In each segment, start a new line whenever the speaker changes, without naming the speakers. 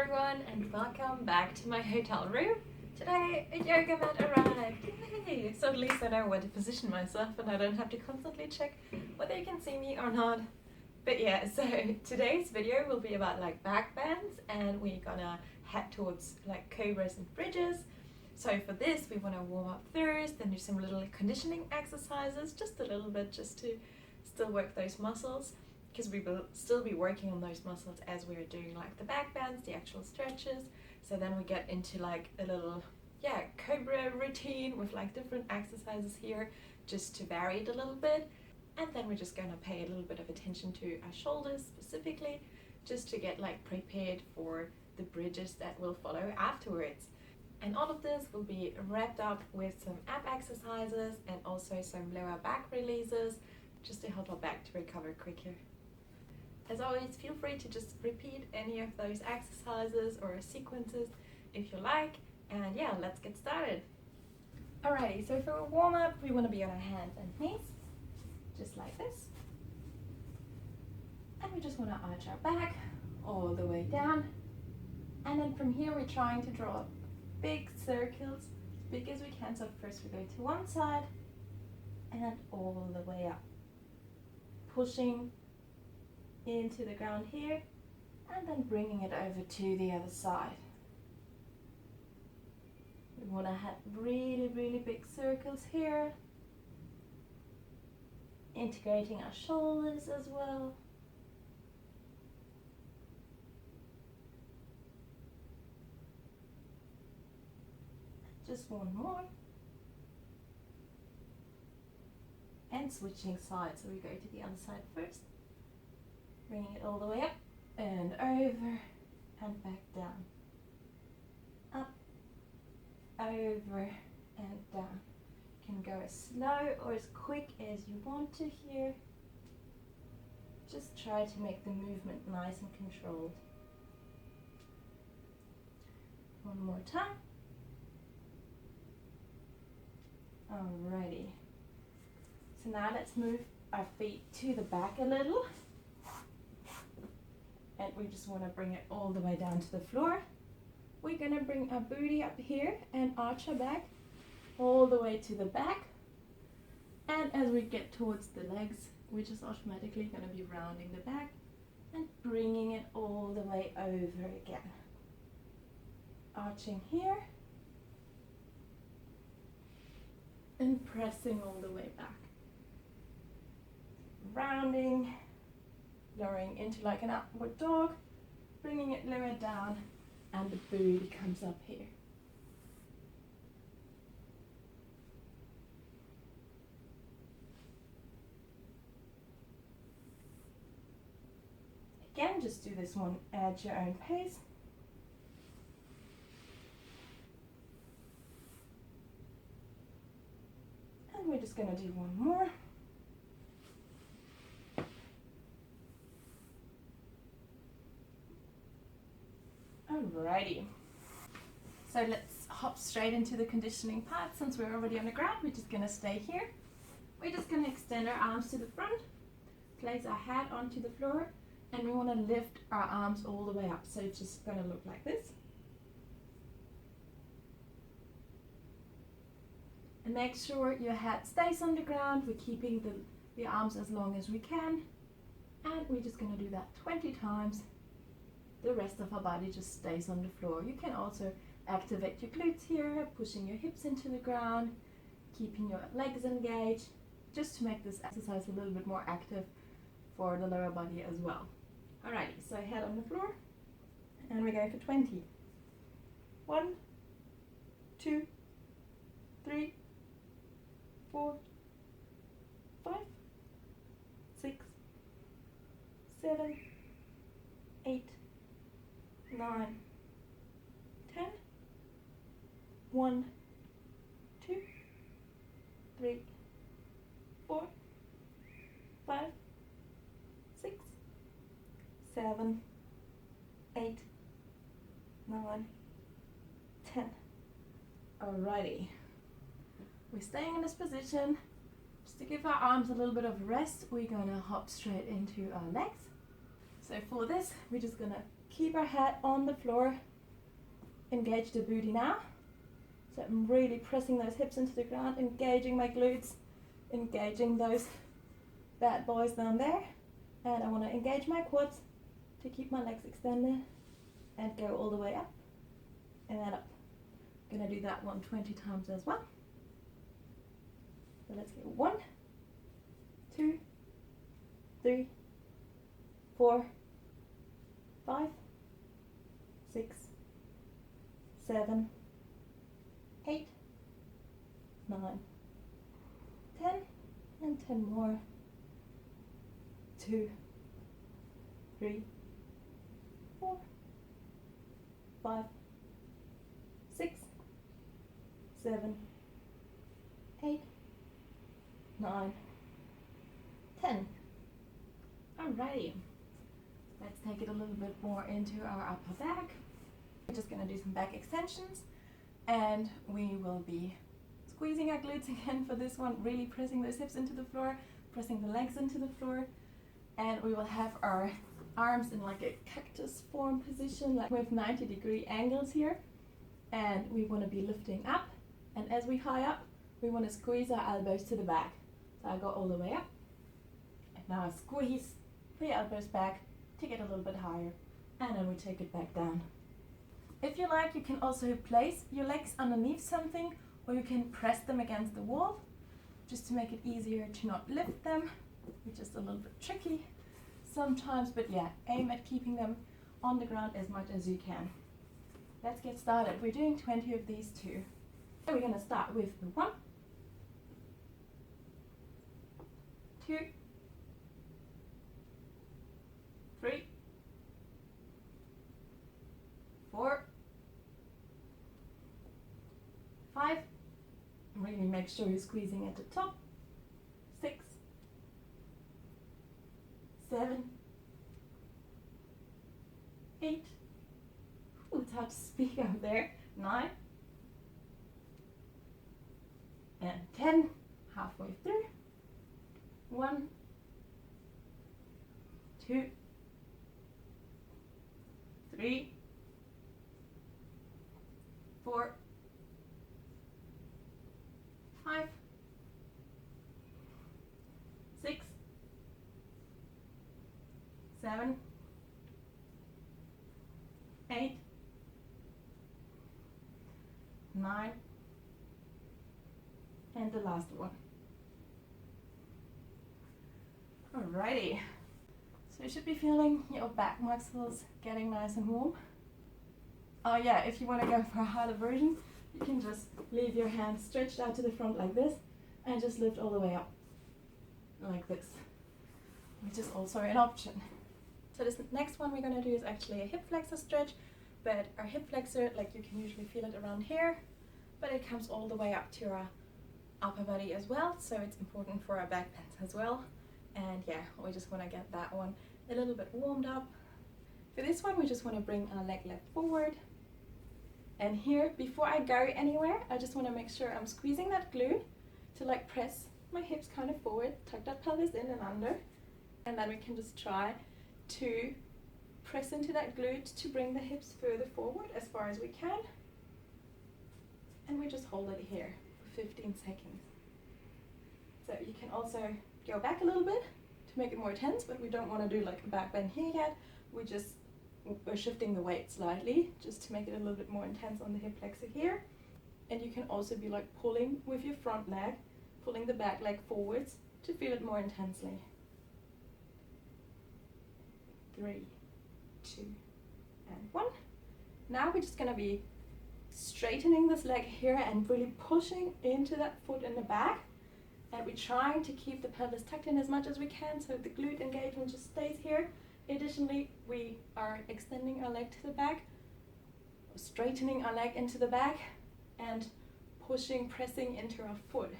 everyone and welcome back to my hotel room. Today a yoga mat arrived. Yay! So at least I know where to position myself and I don't have to constantly check whether you can see me or not. But yeah, so today's video will be about like back bends and we're gonna head towards like cobras and bridges. So for this we want to warm up first, then do some little conditioning exercises, just a little bit, just to still work those muscles, because we will still be working on those muscles as we're doing like the back bends, the actual stretches. So then we get into like a little cobra routine with like different exercises here, just to vary it a little bit. And then we're just going to pay a little bit of attention to our shoulders specifically, just to get like prepared for the bridges that will follow afterwards. And all of this will be wrapped up with some ab exercises and also some lower back releases, just to help our back to recover quicker. As always, feel free to just repeat any of those exercises or sequences if you like. And yeah, let's get started. Alrighty, so for a warm-up, we want to be on our hands and knees, just like this. And we just want to arch our back all the way down. And then from here, we're trying to draw big circles, as big as we can. So first we go to one side and all the way up, pushing into the ground here and then bringing it over to the other side. We want to have really big circles here, integrating our shoulders as well. Just one more. And switching sides, so we go to the other side first. Bringing it all the way up and over and back down. Up, over and down. You can go as slow or as quick as you want to here. Just try to make the movement nice and controlled. One more time. Alrighty. So now let's move our feet to the back a little. And we just want to bring it all the way down to the floor. We're going to bring our booty up here and arch our back all the way to the back. And as we get towards the legs, we're just automatically going to be rounding the back and bringing it all the way over again. Arching here and pressing all the way back. Rounding, lowering into like an upward dog, bringing it lower down, and the booty comes up here. Again, just do this one at your own pace. And we're just going to do one more. Alrighty, so let's hop straight into the conditioning part. Since we're already on the ground, we're just going to stay here. We're just going to extend our arms to the front, place our head onto the floor, and we want to lift our arms all the way up. So it's just going to look like this. And make sure your head stays on the ground. We're keeping the arms as long as we can. And we're just going to do that 20 times. The rest of our body just stays on the floor. You can also activate your glutes here, pushing your hips into the ground, keeping your legs engaged, just to make this exercise a little bit more active for the lower body as well. Alrighty, so head on the floor, and we go for 20. 1, 2, 3, 4, 5, 6, 7, 8, 9, 10, 1, 2, 3, 4, 5, 6, 7, 8, 9, 10. Alrighty. We're staying in this position. Just to give our arms a little bit of rest, we're gonna hop straight into our legs. So for this, we're just gonna
keep our head on the floor. Engage the booty now. So I'm really pressing those hips into the ground, engaging my glutes, engaging those bad boys down there. And I want to engage my quads to keep my legs extended and go all the way up and then up. I'm going to do that one 20 times as well. So let's go 1, 2, 3, 4, 5, 6, 7, 8, 9, 10, and 10 more. 2, 3, 4, 5, 6, 7, 8, 9, 10. Alrighty, let's take it a little bit more into our upper back. We're just going to do some back extensions, and we will be squeezing our glutes again for this one, really pressing those hips into the floor, pressing the legs into the floor, and we will have our arms in like a cactus form position, like with 90-degree angles here, and we want to be lifting up, and as we high up, we want to squeeze our elbows to the back. So I go all the way up, and now I squeeze the elbows back to get a little bit higher, and then we take it back down. If you like, you can also place your legs underneath something, or you can press them against the wall, just to make it easier to not lift them, which is a little bit tricky sometimes, but yeah, aim at keeping them on the ground as much as you can. Let's get started. We're doing 20 of these too. So we're going to start with the 1, 2, 3, 4, 5, really make sure you're squeezing at the top, 6, 7, 8, ooh, it's hard to speak out there, 9, and 10, halfway through, 1, 2, 3, 4, 5, 6, 7, 8, 9, and the last one. Alrighty, so you should be feeling your back muscles getting nice and warm. Oh yeah, if you want to go for a harder version, you can just leave your hands stretched out to the front like this and just lift all the way up like this, which is also an option. So this next one we're going to do is actually a hip flexor stretch, but our hip flexor, like you can usually feel it around here, but it comes all the way up to our upper body as well, so it's important for our back bends as well. And yeah, we just want to get that one a little bit warmed up. For this one, we just want to bring our leg left forward. And here, before I go anywhere, I just want to make sure I'm squeezing that glute to like press my hips kind of forward, tuck that pelvis in and under. And then we can just try to press into that glute to bring the hips further forward as far as we can. And we just hold it here for 15 seconds. So you can also go back a little bit to make it more tense, but we don't want to do like a back bend here yet. We're shifting the weight slightly just to make it a little bit more intense on the hip flexor here. And you can also be like pulling with your front leg, pulling the back leg forwards to feel it more intensely. 3, 2, and 1. Now we're just going to be straightening this leg here and really pushing into that foot in the back. And we're trying to keep the pelvis tucked in as much as we can, so the glute engagement just stays here. Additionally, we are extending our leg to the back, straightening our leg into the back, and pressing into our foot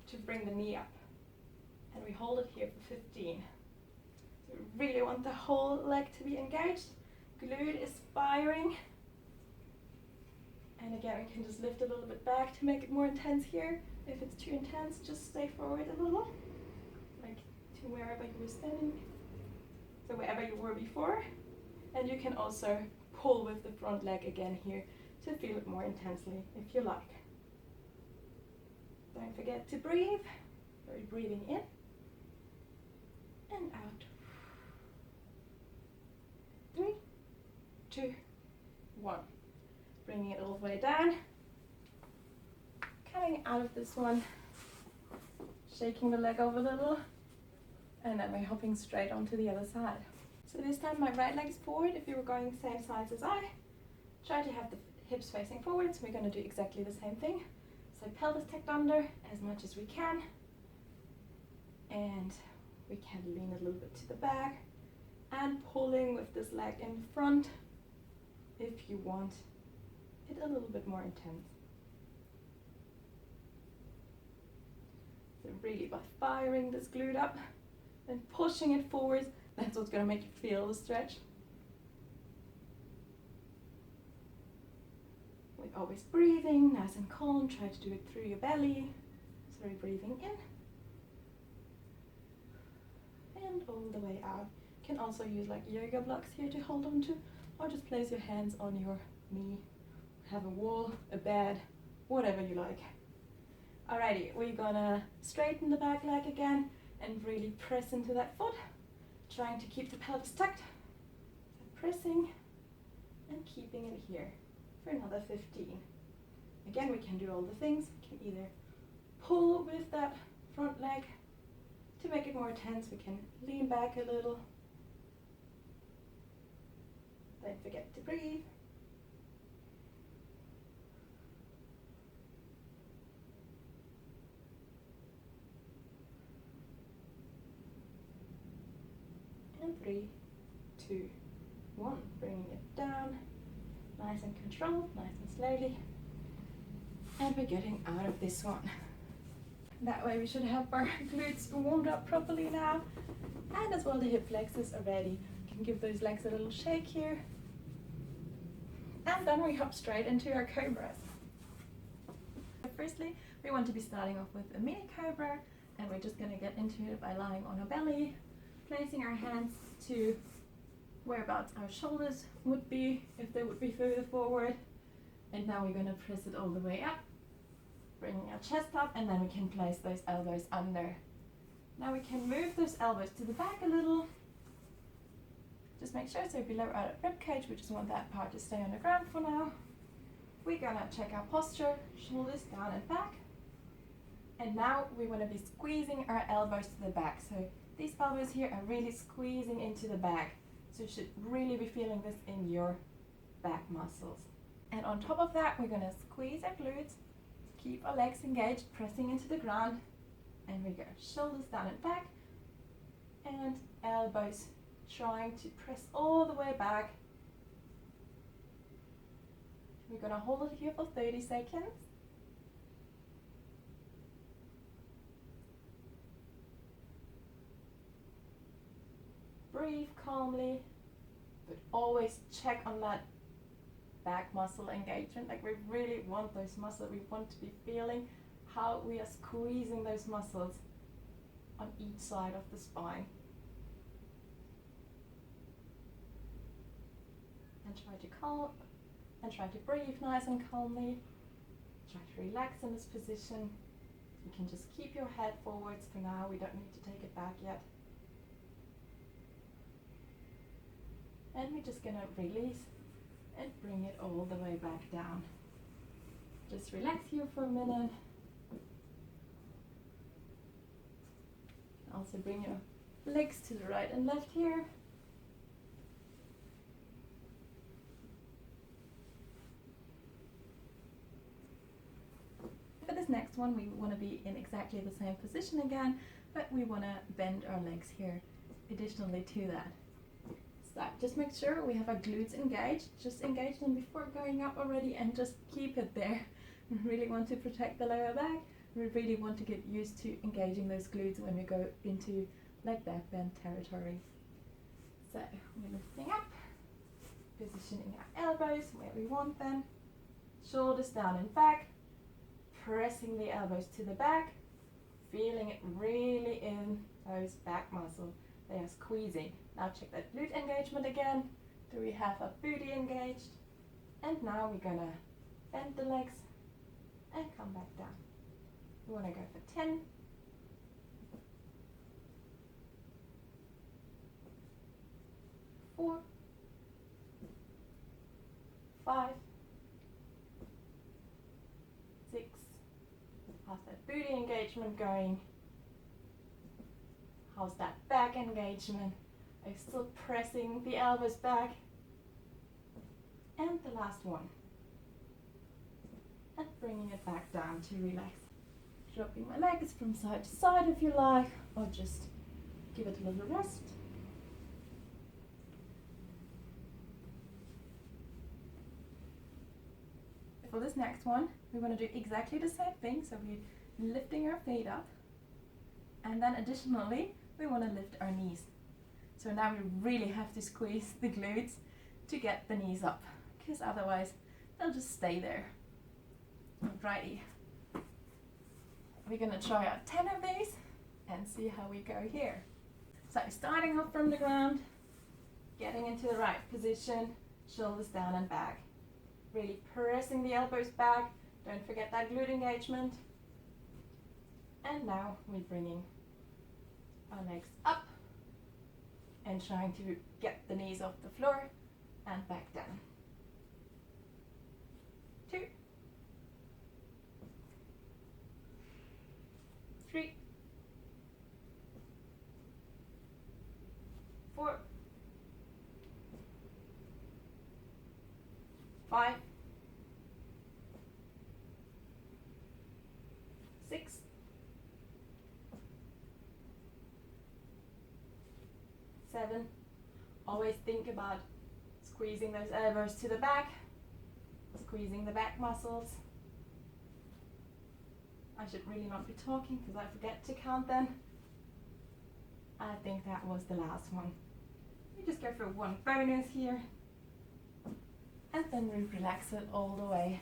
to bring the knee up. And we hold it here for 15. So we really want the whole leg to be engaged. Glute is firing. And again, we can just lift a little bit back to make it more intense here. If it's too intense, just stay forward a little, like to wherever you were standing, so wherever you were before. And you can also pull with the front leg again here to feel it more intensely if you like. Don't forget to breathe. We're breathing in and out. 3, 2, 1. Bringing it all the way down. Coming out of this one, shaking the leg over a little, and then we're hopping straight onto the other side. So this time my right leg is forward. If you were going the same size as I, try to have the hips facing forwards. We're going to do exactly the same thing. So pelvis tucked under as much as we can, and we can lean a little bit to the back and pulling with this leg in front if you want it a little bit more intense. So really by firing this glute up and pushing it forward, that's what's going to make you feel the stretch. We're always breathing nice and calm. Try to do it through your belly. So we're breathing in and all the way out. You can also use like yoga blocks here to hold on to, or just place your hands on your knee. Have a wall, a bed, whatever you like. Alrighty, we're gonna straighten the back leg again and really press into that foot, trying to keep the pelvis tucked. So pressing and keeping it here for another 15. Again, we can do all the things. We can either pull with that front leg to make it more tense. We can lean back a little. Don't forget to breathe. And 3, 2, 1. Bringing it down. Nice and controlled, nice and slowly. And we're getting out of this one. That way we should have our glutes warmed up properly now. And as well the hip flexors are ready. You can give those legs a little shake here. And then we hop straight into our Cobras. Firstly, we want to be starting off with a mini Cobra. And we're just going to get into it by lying on our belly, placing our hands to whereabouts our shoulders would be, if they would be further forward. And now we're going to press it all the way up, bringing our chest up, and then we can place those elbows under. Now we can move those elbows to the back a little. Just make sure so below our rib cage, we just want that part to stay on the ground for now. We're going to check our posture, shoulders down and back. And now we want to be squeezing our elbows to the back. So these elbows here are really squeezing into the back. So you should really be feeling this in your back muscles. And on top of that, we're going to squeeze our glutes, keep our legs engaged, pressing into the ground. And we go shoulders down and back, and elbows trying to press all the way back. We're going to hold it here for 30 seconds. Breathe calmly, but always check on that back muscle engagement. Like we really want those muscles, we want to be feeling how we are squeezing those muscles on each side of the spine. And try to breathe nice and calmly. Try to relax in this position. You can just keep your head forwards for now. We don't need to take it back yet. And we're just going to release and bring it all the way back down. Just relax here for a minute. Also bring your legs to the right and left here. For this next one, we want to be in exactly the same position again, but we want to bend our legs here additionally to that. So just make sure we have our glutes engaged. Just engage them before going up already and just keep it there. We really want to protect the lower back. We really want to get used to engaging those glutes when we go into like back bend territory. So we're lifting up, positioning our elbows where we want them, shoulders down and back, pressing the elbows to the back, feeling it really in those back muscles. They are squeezing. Now check that glute engagement again. So we have our booty engaged, and now we're gonna bend the legs and come back down. We wanna go for 10. 4, 5, 6. How's that booty engagement going? How's that back engagement? Are you still pressing the elbows back? And the last one. And bringing it back down to relax. Dropping my legs from side to side if you like, or just give it a little rest. For this next one, we want to do exactly the same thing. So we're lifting our feet up, and then additionally, we want to lift our knees. So now we really have to squeeze the glutes to get the knees up, because otherwise they'll just stay there. Alrighty. We're gonna try out 10 of these and see how we go here. So starting off from the ground, getting into the right position, shoulders down and back. Really pressing the elbows back. Don't forget that glute engagement. And now we're bringing our legs up and trying to get the knees off the floor and back down. 2, 3, 4, 5, 6, 7. Always think about squeezing those elbows to the back, squeezing the back muscles. I should really not be talking because I forget to count them. I think that was the last one. You just go for one bonus here, and then we relax it all the way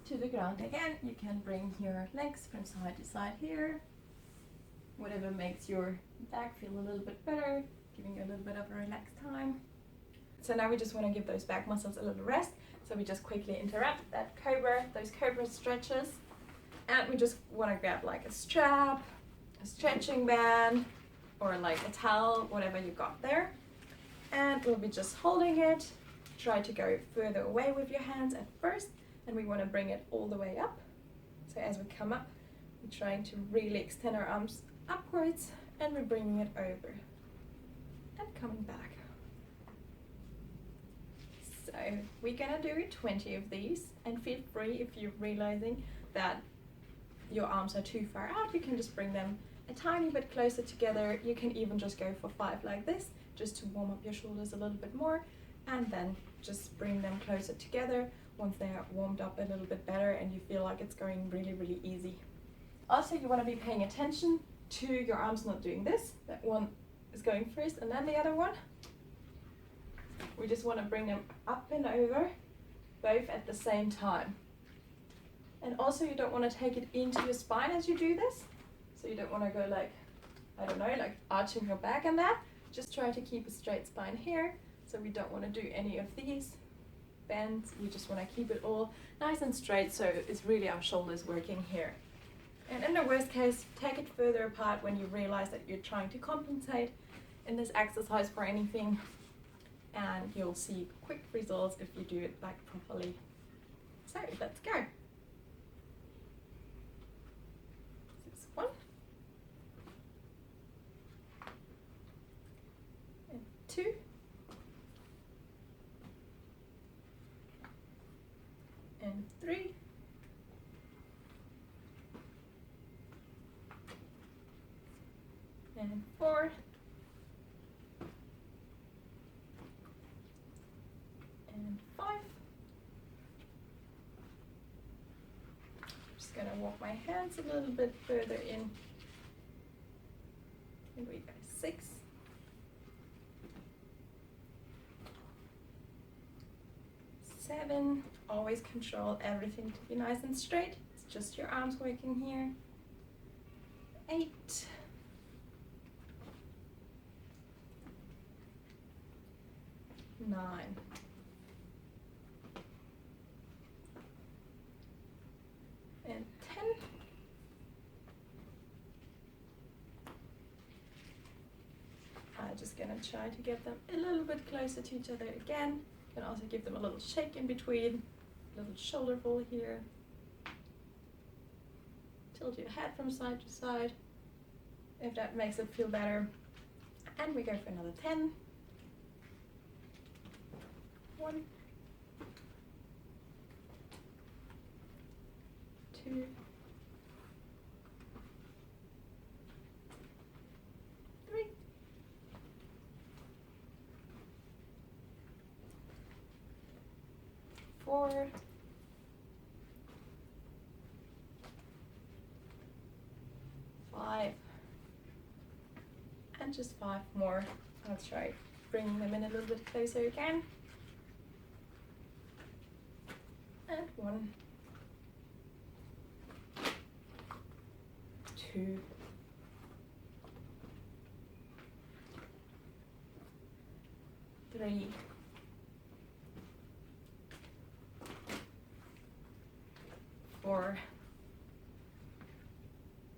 to the ground. Again, you can bring your legs from side to side here, whatever makes your back feel a little bit better, giving you a little bit of a relaxed time. So now we just want to give those back muscles a little rest. So we just quickly interrupt that cobra, those cobra stretches. And we just want to grab like a strap, a stretching band, or like a towel, whatever you got there. And we'll be just holding it. Try to go further away with your hands at first, and we want to bring it all the way up. So as we come up, we're trying to really extend our arms upwards, and we're bringing it over and coming back. So we're gonna do 20 of these, and feel free if you're realizing that your arms are too far out, you can just bring them a tiny bit closer together. You can even just go for 5 like this, just to warm up your shoulders a little bit more, and then just bring them closer together once they are warmed up a little bit better and you feel like it's going really, really easy. Also, you want to be paying attention to your arms not doing this. That one is going first and then the other one. We just want to bring them up and over, both at the same time. And also you don't want to take it into your spine as you do this. So you don't want to go like, I don't know, like arching your back and that. Just try to keep a straight spine here. So we don't want to do any of these bends. We just want to keep it all nice and straight. So it's really our shoulders working here. And in the worst case, take it further apart when you realize that you're trying to compensate in this exercise for anything. And you'll see quick results if you do it like properly. So let's go. 1. And 2. And 3. And 4. And 5. Just gonna walk my hands a little bit further in. Here we go. 6. 7. Always control everything to be nice and straight. It's just your arms working here. 8. 9.
9. And 10. I'm just gonna try to get them a little bit closer to each other again. You can also give them a little shake in between, a little shoulder roll here. Tilt your head from side to side, if that makes it feel better. And we go for another 10. 1, 2, 3, 4, 5, and just 5 more. I'll try bringing them in a little bit closer again. And 1, 2, 3, 4.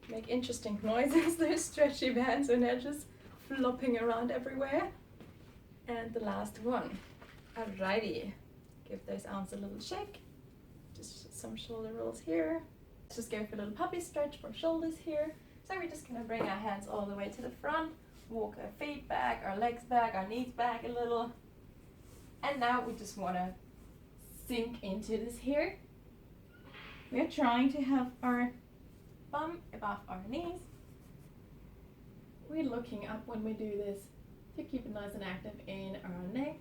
Make interesting noises, those stretchy bands when they're just flopping around everywhere. And the last one. Alrighty. Give those arms a little shake. Just some shoulder rolls here. Let's just go for a little puppy stretch for shoulders here. So we're just gonna bring our hands all the way to the front, walk our feet back, our legs back, our knees back a little. And now we just wanna sink into this here. We're trying to have our bum above our knees. We're looking up when we do this to keep it nice and active in our neck,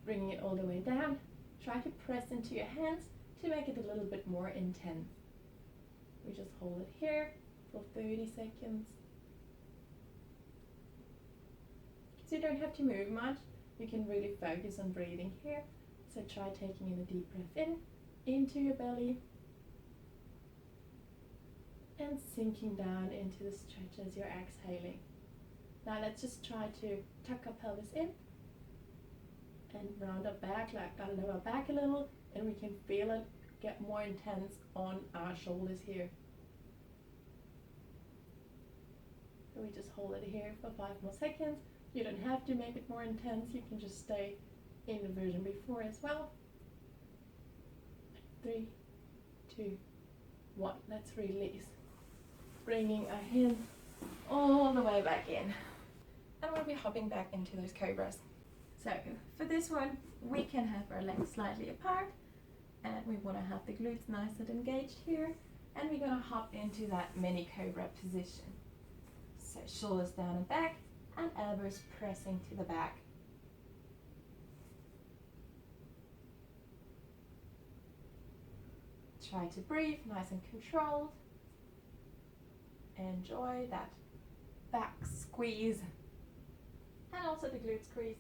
bringing it all the way down. Try to press into your hands to make it a little bit more intense. We just hold it here for 30 seconds. So you don't have to move much. You can really focus on breathing here. So try taking in a deep breath in, into your belly, and sinking down into the stretch as you're exhaling. Now let's just try to tuck our pelvis in and round our back, like our lower back a little, and we can feel it get more intense on our shoulders here. So we just hold it here for 5 more seconds. You don't have to make it more intense, you can just stay in the version before as well. 3, 2, 1, let's release. Bringing our hands all the way back in. And we'll be hopping back into those cobras. So for this one, we can have our legs slightly apart, and we want to have the glutes nice and engaged here, and we're going to hop into that mini cobra position. So shoulders down and back, and elbows pressing to the back. Try to breathe nice and controlled. Enjoy that back squeeze and also the glute squeeze.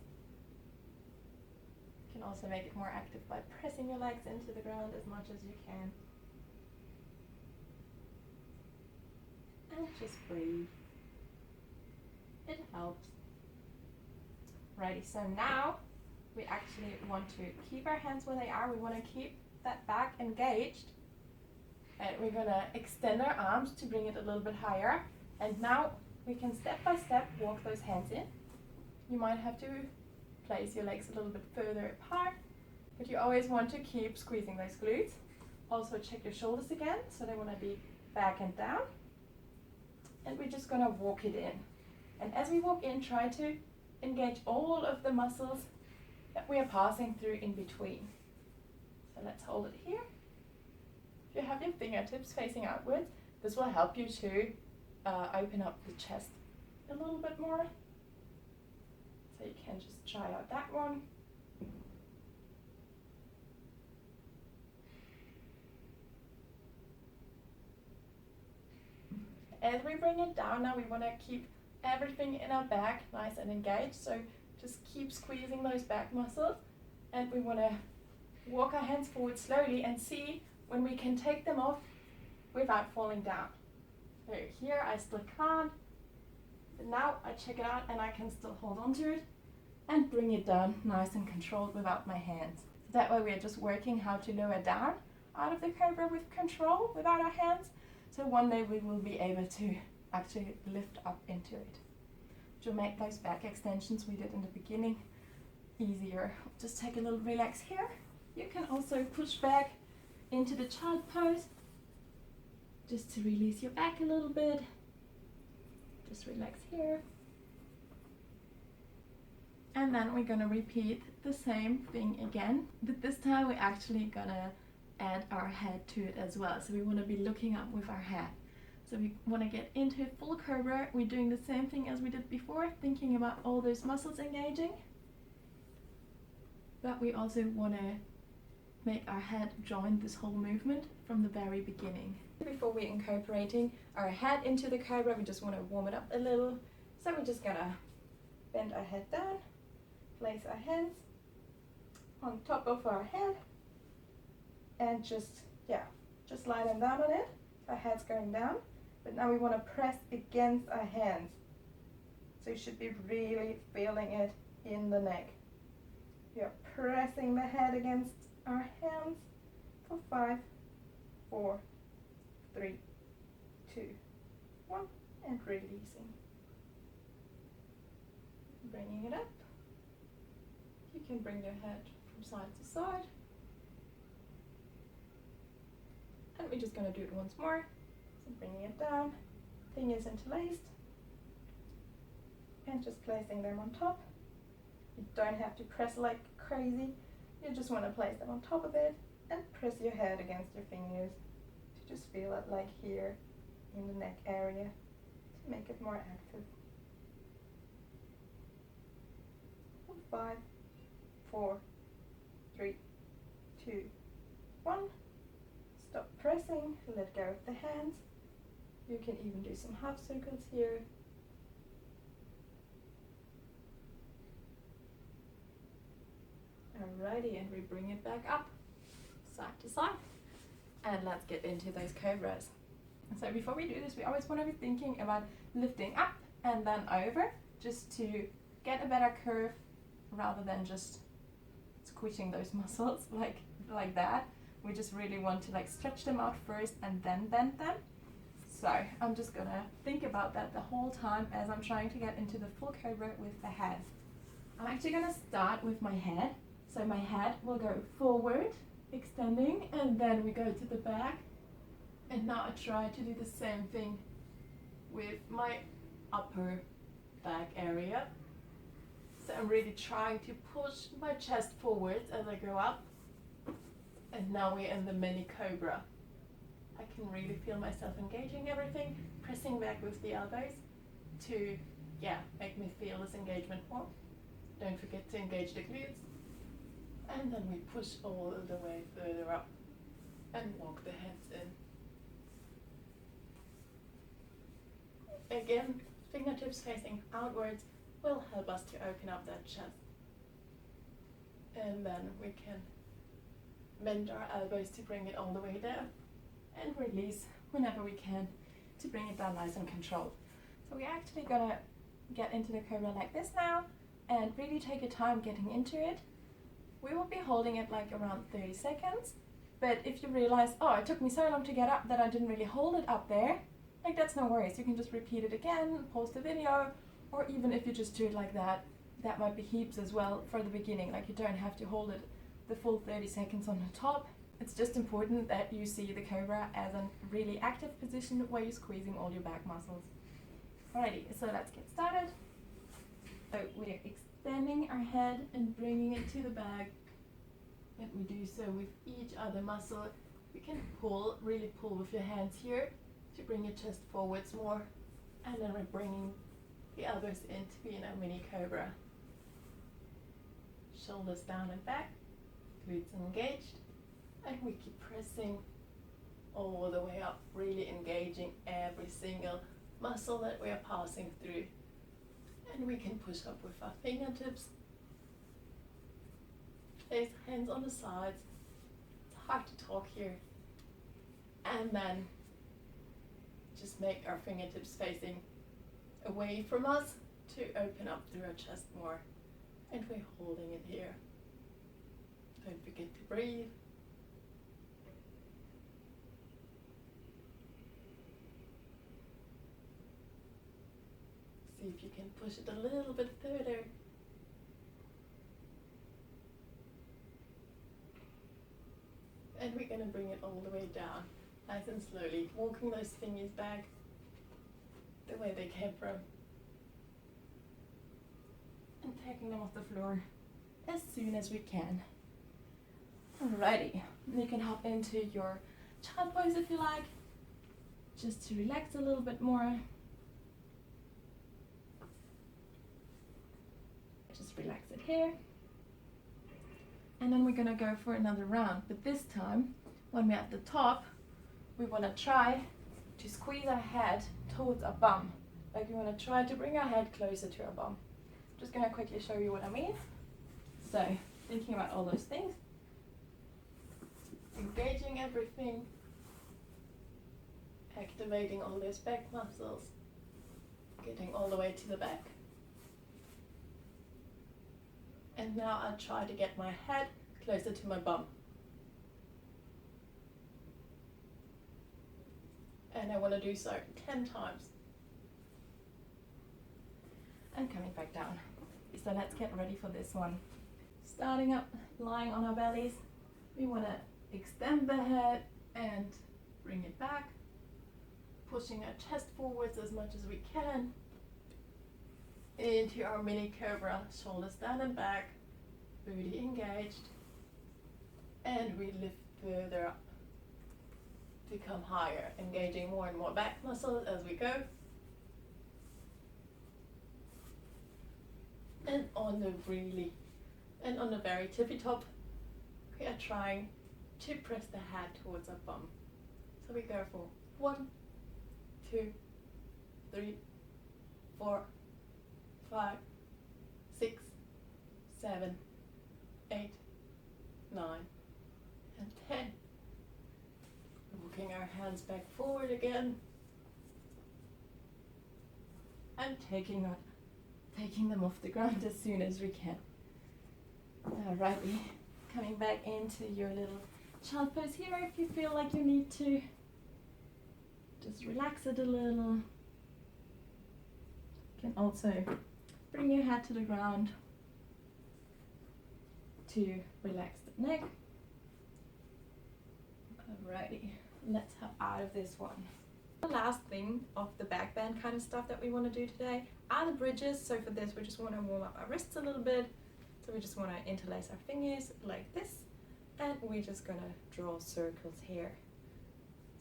You can also make it more active by pressing your legs into the ground as much as you can. And just breathe. It helps. Righty, so now we actually want to keep our hands where they are. We want to keep that back engaged. And we're going to extend our arms to bring it a little bit higher. And now we can step by step walk those hands in. You might have to place your legs a little bit further apart, but you always want to keep squeezing those glutes. Also check your shoulders again, so they want to be back and down. And we're just going to walk it in. And as we walk in, try to engage all of the muscles that we are passing through in between. So let's hold it here. If you have your fingertips facing outwards, this will help you to open up the chest a little bit more. So you can just try out that one. As we bring it down now, we want to keep everything in our back nice and engaged. So just keep squeezing those back muscles. And we want to walk our hands forward slowly and see when we can take them off without falling down. So here I still can't, but now I check it out and I can still hold on to it.
and bring it down nice and controlled without my hands. That way we are just working how to lower down out of the cobra with control without our hands. So one day we will be able to actually lift up into it, which will make those back extensions we did in the beginning easier. Just take a little relax here. You can also push back into the child pose just to release your back a little bit. Just relax here. And then we're gonna repeat the same thing again, but this time we're actually gonna add our head to it as well. So we wanna be looking up with our head. So we wanna get into full cobra. We're doing the same thing as we did before, thinking about all those muscles engaging. But we also wanna make our head join this whole movement from the very beginning. Before we're incorporating our head into the cobra, we just wanna warm it up a little. So we're just gonna bend our head down, place our hands on top of our head, and just lie them down on it. Our head's going down, but now we want to press against our hands. So you should be really feeling it in the neck. We are pressing the head against our hands for 5, 4, 3, 2, 1, and releasing. Bringing it up. You can bring your head from side to side. And we're just going to do it once more. So bringing it down, fingers interlaced, and just placing them on top. You don't have to press like crazy. You just want to place them on top of it and press your head against your fingers to just feel it like here in the neck area to make it more active. 5, 4, 3, 2, 1. Stop pressing, let go of the hands. You can even do some half circles here. Alrighty, and we bring it back up, side to side. And let's get into those cobras. So before we do this, we always want to be thinking about lifting up and then over, just to get a better curve rather than just squishing those muscles like that. We just really want to stretch them out first and then bend them. So I'm just gonna think about that the whole time as I'm trying to get into the full cobra with the head. I'm actually gonna start with my head. So my head will go forward, extending, and then we go to the back. And now I try to do the same thing with my upper back area. So I'm really trying to push my chest forwards as I go up. And now we're in the mini cobra. I can really feel myself engaging everything, pressing back with the elbows to, make me feel this engagement more. Don't forget to engage the glutes. And then we push all the way further up and walk the hands in. Again, fingertips facing outwards will help us to open up that chest. And then we can bend our elbows to bring it all the way down and release whenever we can to bring it down nice and controlled. So we're actually gonna get into the cobra like this now and really take your time getting into it. We will be holding it around 30 seconds, but if you realize, it took me so long to get up that I didn't really hold it up there, that's no worries. You can just repeat it again, pause the video, or even if you just do it like that, that might be heaps as well for the beginning. You don't have to hold it the full 30 seconds on the top. It's just important that you see the cobra as a really active position where you're squeezing all your back muscles. Alrighty, so let's get started. So we're extending our head and bringing it to the back. And we do so with each other muscle. You can really pull with your hands here to bring your chest forwards more. And then we're bringing the elbows in to be in a mini cobra. Shoulders down and back. Glutes engaged, and we keep pressing all the way up, really engaging every single muscle that we are passing through. And we can push up with our fingertips, place hands on the sides. It's hard to talk here. And then just make our fingertips facing away from us to open up through our chest more. And we're holding it here. Don't forget to breathe. See if you can push it a little bit further. And we're going to bring it all the way down, nice and slowly, walking those fingers back the way they came from. And taking them off the floor as soon as we can. Alrighty, you can hop into your child pose if you like, just to relax a little bit more. Just relax it here. And then we're gonna go for another round, but this time, when we're at the top, we wanna try to squeeze our head towards our bum. Like we wanna try to bring our head closer to our bum. Just gonna quickly show you what I mean. So, thinking about all those things. Engaging everything. Activating all those back muscles. Getting all the way to the back. And now I'll try to get my head closer to my bum. And I want to do so 10 times. And coming back down. So let's get ready for this one. Starting up, lying on our bellies. We want to extend the head and bring it back. Pushing our chest forwards as much as we can. Into our mini cobra, shoulders down and back, booty engaged, and we lift further up to come higher, engaging more and more back muscles as we go. And on the very tippy top, we are trying to press the head towards our bum. So we go for 1, 2, 3, 4, 5, 6, 7, 8, 9, and 10. Walking our hands back forward again. And taking them off the ground as soon as we can. Alrighty, coming back into your little child pose here if you feel like you need to. Just relax it a little. You can also bring your head to the ground to relax the neck. Alrighty, let's hop out of this one. The last thing of the back bend kind of stuff that we want to do today are the bridges. So for this we just want to warm up our wrists a little bit. So we just want to interlace our fingers like this, and we're just going to draw circles here.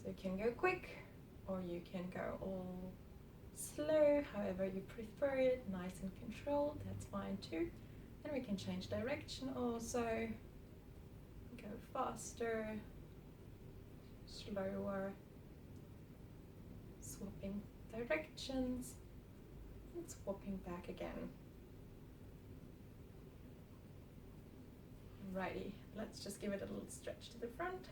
So you can go quick or you can go all slow, however you prefer it, nice and controlled, that's fine too. And we can change direction also, go faster, slower, swapping directions, and swapping back again. Alrighty, let's just give it a little stretch to the front.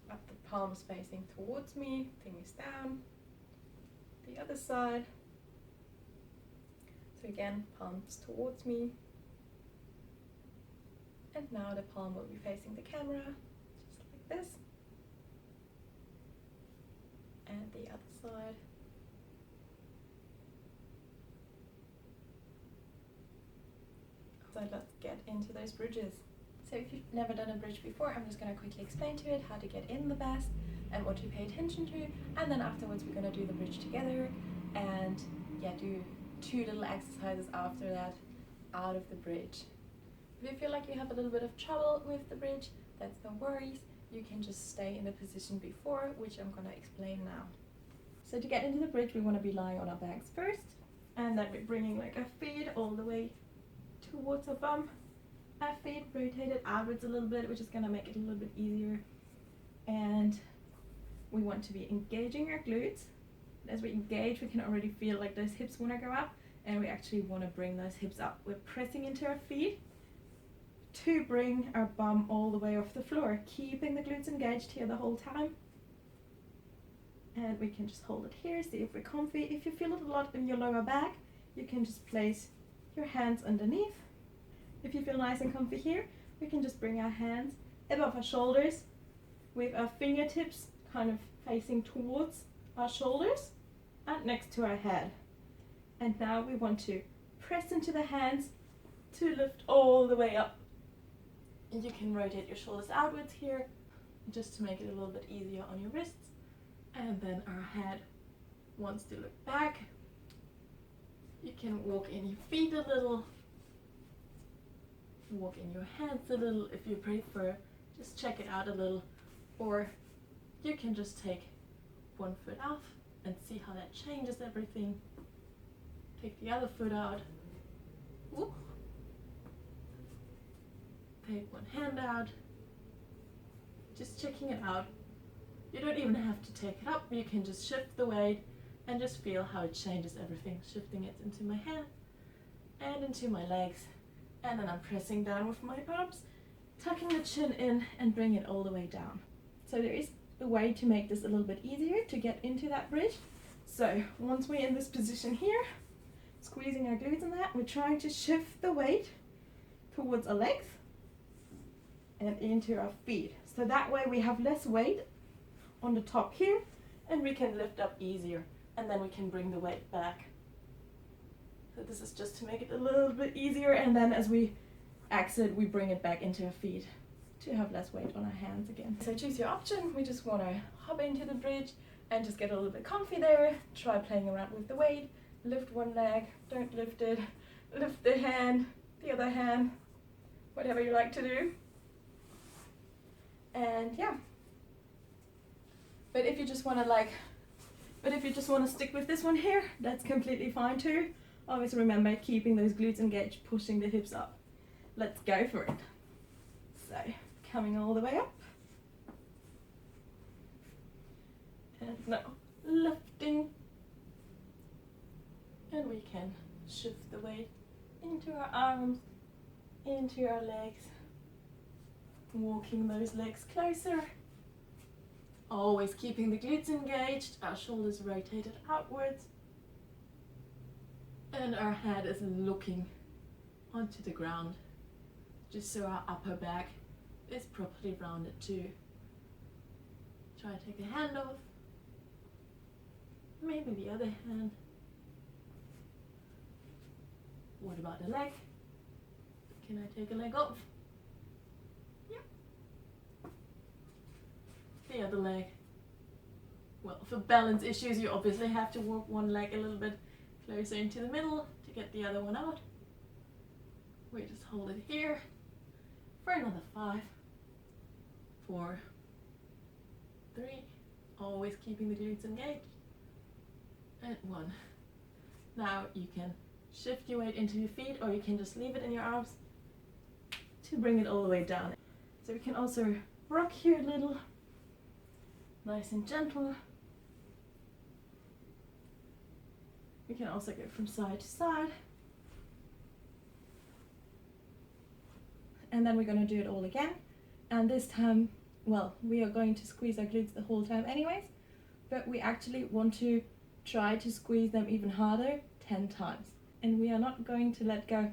Up the palms facing towards me, fingers down. The other side. So again, palms towards me. And now the palm will be facing the camera, just like this. And the other side. So let's get into those bridges. So if you've never done a bridge before, I'm just going to quickly explain to it how to get in the best and what to pay attention to, and then afterwards we're going to do the bridge together and do 2 little exercises after that out of the bridge. If you feel like you have a little bit of trouble with the bridge, that's no worries. You can just stay in the position before, which I'm going to explain now. So to get into the bridge, we want to be lying on our backs first, and then we're bringing like our feet all the way towards our bum. Our feet rotated outwards a little bit, which is going to make it a little bit easier. And we want to be engaging our glutes. As we engage, we can already feel like those hips want to go up, and we actually want to bring those hips up. We're pressing into our feet to bring our bum all the way off the floor, keeping the glutes engaged here the whole time. And we can just hold it here, see if we're comfy. If you feel it a lot in your lower back, you can just place your hands underneath. If you feel nice and comfy here, we can just bring our hands above our shoulders with our fingertips kind of facing towards our shoulders and next to our head. And now we want to press into the hands to lift all the way up. And you can rotate your shoulders outwards here just to make it a little bit easier on your wrists. And then our head wants to look back. You can walk in your feet a little, walk in your hands a little if you prefer. Just check it out a little. Or you can just take one foot off and see how that changes everything. Take the other foot out. Whoop. Take one hand out. Just checking it out. You don't even have to take it up. You can just shift the weight and just feel how it changes everything. Shifting it into my hand and into my legs. And then I'm pressing down with my arms, tucking the chin in and bring it all the way down. So there is a way to make this a little bit easier to get into that bridge. So once we're in this position here, squeezing our glutes and that, we're trying to shift the weight towards our legs and into our feet. So that way we have less weight on the top here and we can lift up easier, and then we can bring the weight back. So this is just to make it a little bit easier, and then as we exit we bring it back into our feet to have less weight on our hands again. So choose your option. We just want to hop into the bridge and just get a little bit comfy there. Try playing around with the weight. Lift one leg, don't lift it. Lift the hand, the other hand, whatever you like to do. And yeah. But if you just want to stick with this one here, that's completely fine too. Always remember keeping those glutes engaged, pushing the hips up. Let's go for it. So, coming all the way up. And now lifting. And we can shift the weight into our arms, into our legs. Walking those legs closer. Always keeping the glutes engaged, our shoulders rotated outwards. And our head is looking onto the ground, just so our upper back is properly rounded too. Try to take a hand off, maybe the other hand. What about the leg? Can I take a leg off? Yep. The other leg. Well, for balance issues you obviously have to walk one leg a little bit closer into the middle to get the other one out. We just hold it here for another 5, 4, 3, always keeping the glutes engaged, and 1. Now you can shift your weight into your feet, or you can just leave it in your arms to bring it all the way down. So we can also rock here a little, nice and gentle. We can also go from side to side. And then we're going to do it all again. And this time, well, we are going to squeeze our glutes the whole time anyways, but we actually want to try to squeeze them even harder 10 times. And we are not going to let go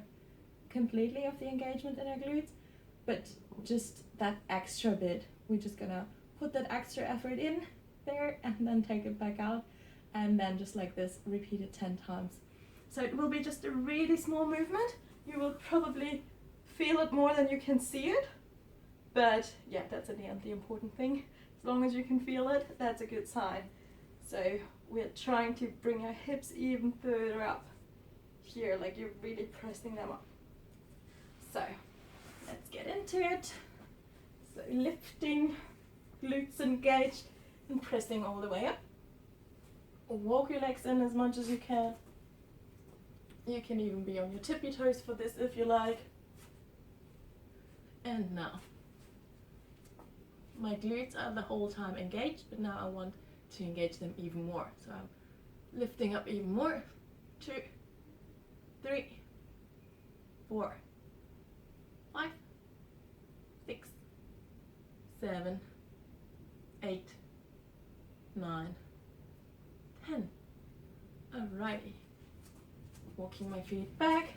completely of the engagement in our glutes, but just that extra bit. We're just going to put that extra effort in there and then take it back out. And then just like this, repeat it 10 times. So it will be just a really small movement. You will probably feel it more than you can see it. But yeah, that's in the end the important thing. As long as you can feel it, that's a good sign. So we're trying to bring our hips even further up here, like you're really pressing them up. So let's get into it. So lifting, glutes engaged, and pressing all the way up. Walk your legs in as much as you can. You can even be on your tippy toes for this if you like. And now, my glutes are the whole time engaged, but now I want to engage them even more. So I'm lifting up even more. 2, 3, 4, 5, 6, 7, 8, 9, 10. Alrighty. Walking my feet back,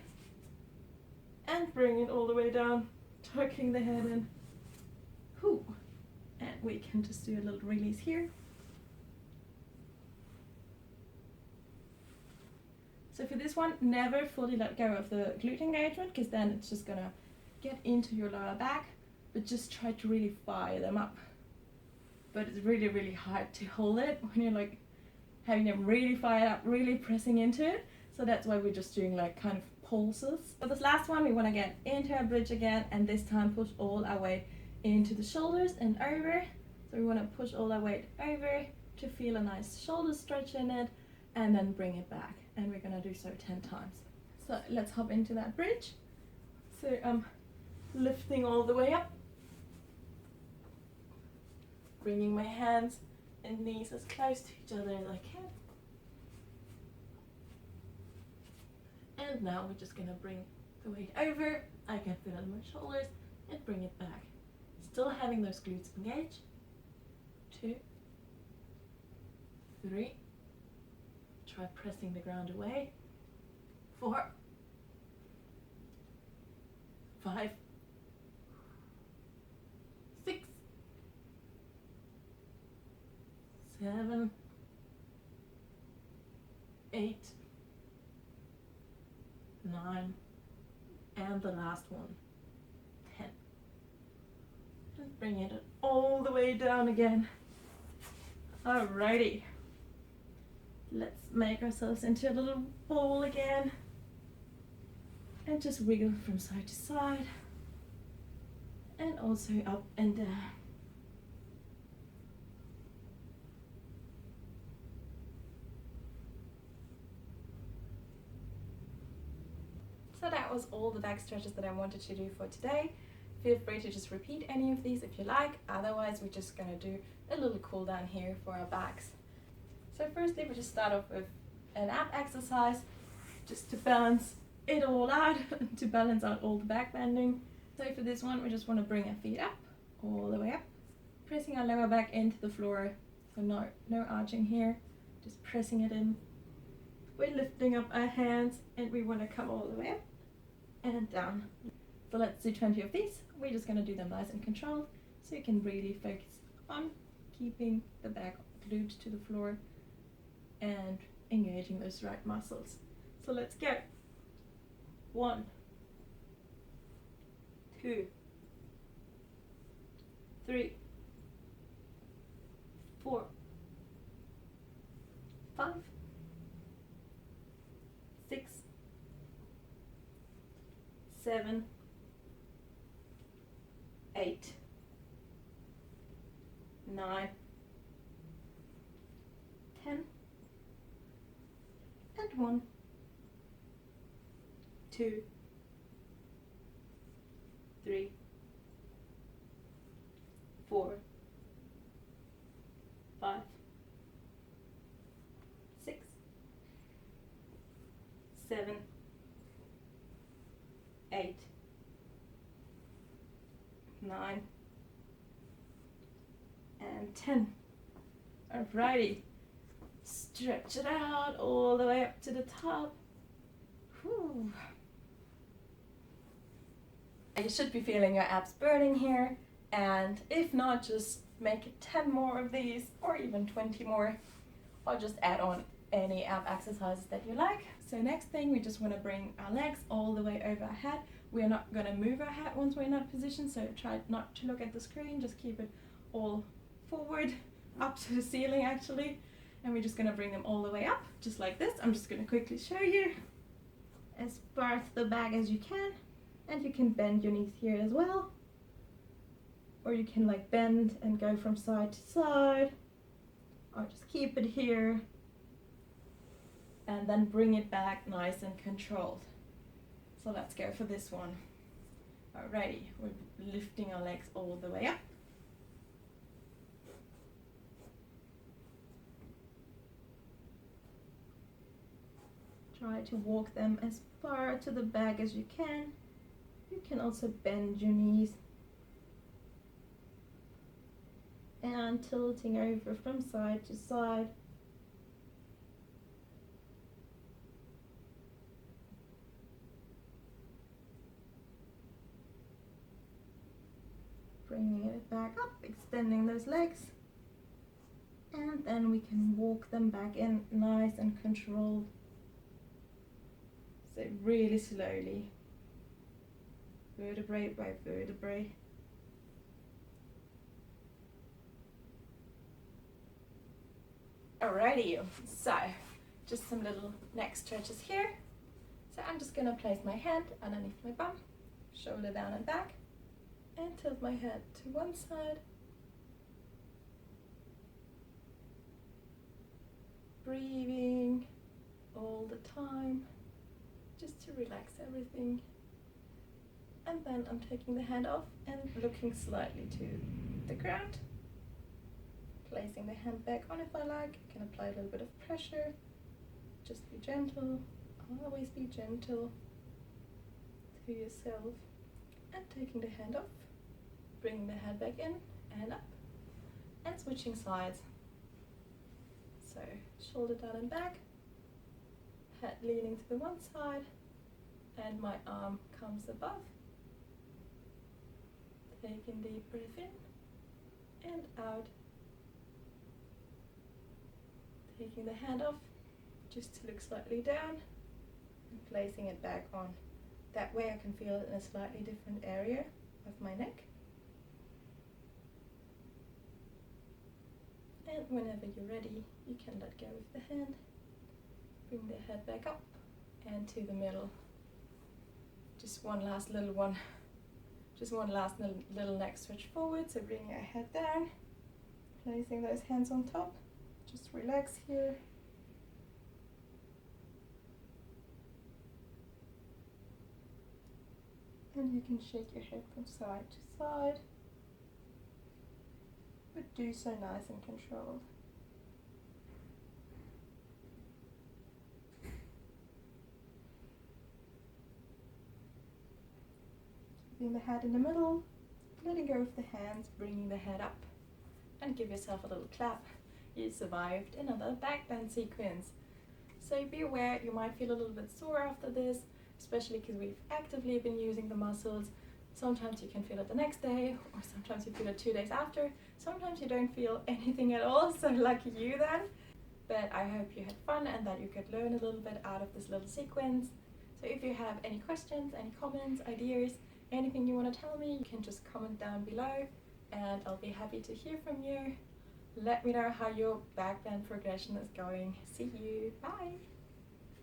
and bring it all the way down, tucking the head in. Whew. And we can just do a little release here. So for this one, never fully let go of the glute engagement, because then it's just gonna get into your lower back, but just try to really fire them up. But it's really, really hard to hold it when you're like having them really fired up, really pressing into it. So that's why we're just doing like kind of pulses. For this last one, we want to get into our bridge again, and this time push all our weight into the shoulders and over. So we want to push all our weight over to feel a nice shoulder stretch in it, and then bring it back. And we're going to do so 10 times. So let's hop into that bridge. So I'm lifting all the way up, bringing my hands and knees as close to each other as I can. And now we're just gonna bring the weight over. I can feel it on my shoulders and bring it back. Still having those glutes engaged. 2, 3. Try pressing the ground away. 4, 5, 6, 7, 8, 9, and the last one, 10. And bring it all the way down again. Alrighty. Let's make ourselves into a little ball again. And just wiggle from side to side. And also up and down.
So that was all the back stretches that I wanted to do for today. Feel free to just repeat any of these if you like. Otherwise, we're just gonna do a little cool down here for our backs. So firstly, we just start off with an ab exercise, just to balance it all out, to balance out all the back bending. So for this one, we just want to bring our feet up, all the way up, pressing our lower back into the floor. So no arching here, just pressing it in. We're lifting up our hands, and we want to come all the way up and down. So let's do 20 of these. We're just going to do them nice and controlled, so you can really focus on keeping the back glued to the floor and engaging those right muscles. So let's go. 1, 2, 3, 4, 5, 6, 7, 8, 9, 10, and 1, 2, 3, 4, 5, 6, 7, 8, 9, and 10. Alrighty. Stretch it out all the way up to the top. Whew. You should be feeling your abs burning here, and if not, just make it 10 more of these, or even 20 more, or just add on any ab exercises that you like. So next thing, we just want to bring our legs all the way over our head. We are not going to move our head once we're in that position, so try not to look at the screen, just keep it all forward, up to the ceiling actually. And we're just going to bring them all the way up, just like this. I'm just going to quickly show you. As far to the back as you can, and you can bend your knees here as well, or you can like bend and go from side to side, or just keep it here and then bring it back nice and controlled. So let's go for this one. Alrighty, we're lifting our legs all the way up. Try to walk them as far to the back as you can. You can also bend your knees and tilting over from side to side. back up, extending those legs. And then we can walk them back in nice and controlled. So really slowly, vertebrae by vertebrae. Alrighty, so just some little neck stretches here. So I'm just gonna place my hand underneath my bum, shoulder down and back, and tilt my head to one side. Breathing all the time, just to relax everything. And then I'm taking the hand off and looking slightly to the ground. Placing the hand back on if I like. You can apply a little bit of pressure. Just be gentle. Always be gentle to yourself. And taking the hand off. Bringing the head back in and up. And switching sides. So shoulder down and back. Head leaning to the one side. And my arm comes above. Taking deep breath in and out. Taking the hand off, just to look slightly down, and placing it back on. That way I can feel it in a slightly different area of my neck. And whenever you're ready, you can let go of the hand, bring the head back up and to the middle. Just one last little one. Just one last little neck stretch forward, so bring your head down, placing those hands on top. Just relax here. And you can shake your head from side to side, but do so nice and controlled. Keeping the head in the middle, letting go of the hands, bringing the head up, and give yourself a little clap. You survived another back bend sequence. So be aware you might feel a little bit sore after this, especially because we've actively been using the muscles. Sometimes you can feel it the next day, or sometimes you feel it 2 days after. Sometimes you don't feel anything at all, so lucky you then. But I hope you had fun and that you could learn a little bit out of this little sequence. So if you have any questions, any comments, ideas, anything you want to tell me, you can just comment down below and I'll be happy to hear from you. Let me know how your back bend progression is going. See you. Bye.